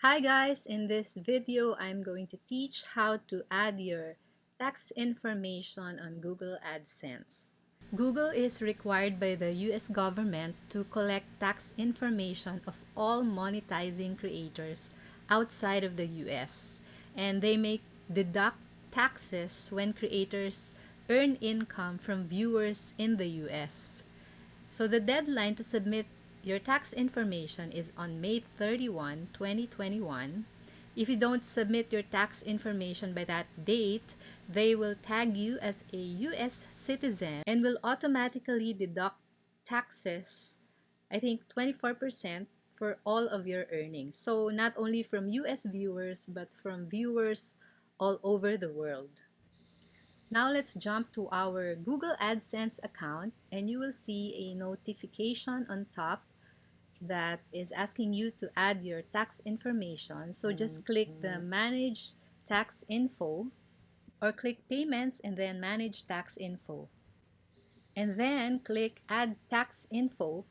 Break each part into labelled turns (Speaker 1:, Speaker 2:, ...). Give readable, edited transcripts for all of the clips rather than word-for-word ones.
Speaker 1: Hi guys, in this video I'm going to teach how to add your tax information on Google Adsense. Google is required by the US government to collect tax information of all monetizing creators outside of the US, and they may deduct taxes when creators earn income from viewers in the US. So the deadline to submit your tax information is on May 31, 2021. If you don't submit your tax information by that date, they will tag you as a US citizen and will automatically deduct taxes, I think 24% for all of your earnings. So not only from US viewers, but from viewers all over the world. Now let's jump to our Google AdSense account and you will see a notification on top that is asking you to add your tax information. So just click the Manage Tax Info or click Payments and then Manage Tax Info. And then click Add Tax Info.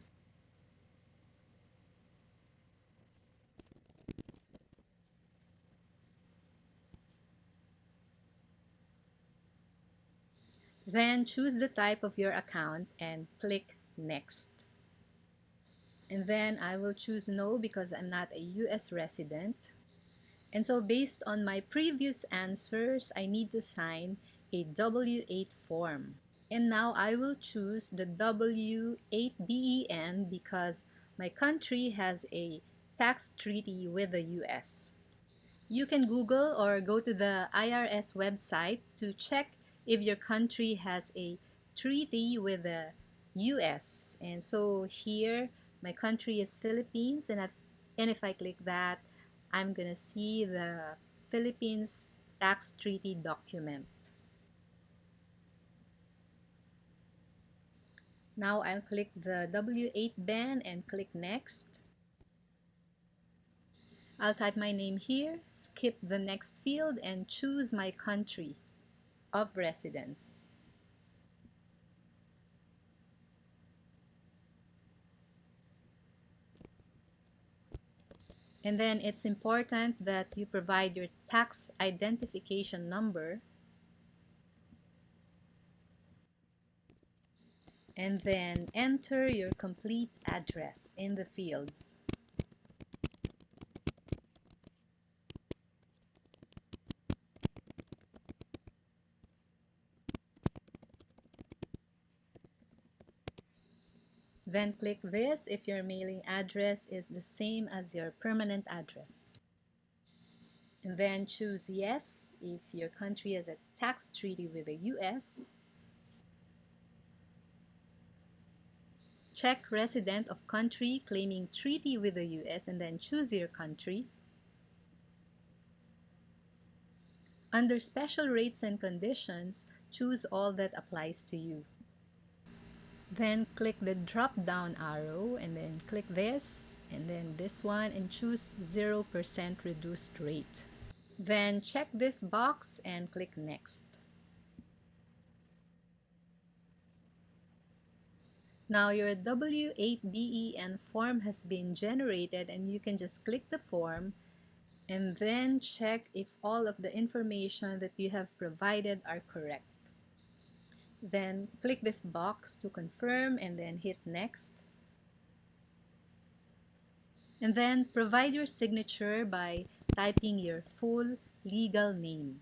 Speaker 1: Then choose the type of your account and click Next. And then I will choose No because I'm not a US resident. And so based on my previous answers, I need to sign a W-8 form. And now I will choose the W-8BEN because my country has a tax treaty with the US. You can Google or go to the IRS website to check if your country has a treaty with the US. And so here, my country is Philippines, and if I click that, I'm gonna see the Philippines tax treaty document. Now I'll click the W-8 ban and click Next. I'll type my name here, skip the next field, and choose my country of residence. And then it's important that you provide your tax identification number and then enter your complete address in the fields. Then click this if your mailing address is the same as your permanent address. And then choose yes if your country has a tax treaty with the US. Check resident of country claiming treaty with the US and then choose your country. Under special rates and conditions, choose all that applies to you. Then click the drop down arrow and then click this and then this one and choose 0% reduced rate. Then check this box and click next. Now your W-8BEN form has been generated and you can just click the form and then check if all of the information that you have provided are correct. Then click this box to confirm and then hit next. And then provide your signature by typing your full legal name.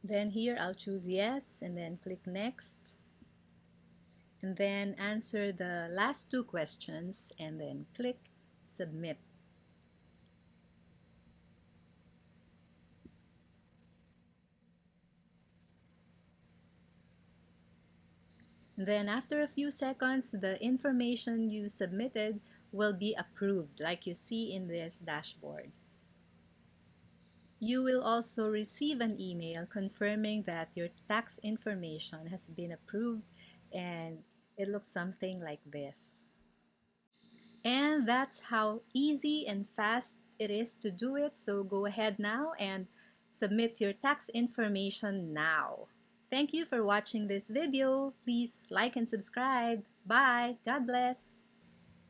Speaker 1: Then here I'll choose yes and then click next. And then answer the last two questions and then click submit. Then after a few seconds, the information you submitted will be approved like you see in this dashboard. You will also receive an email confirming that your tax information has been approved, and it looks something like this. And that's how easy and fast it is to do it. So go ahead now and submit your tax information now. Thank you for watching this video. Please like and subscribe. Bye. God bless.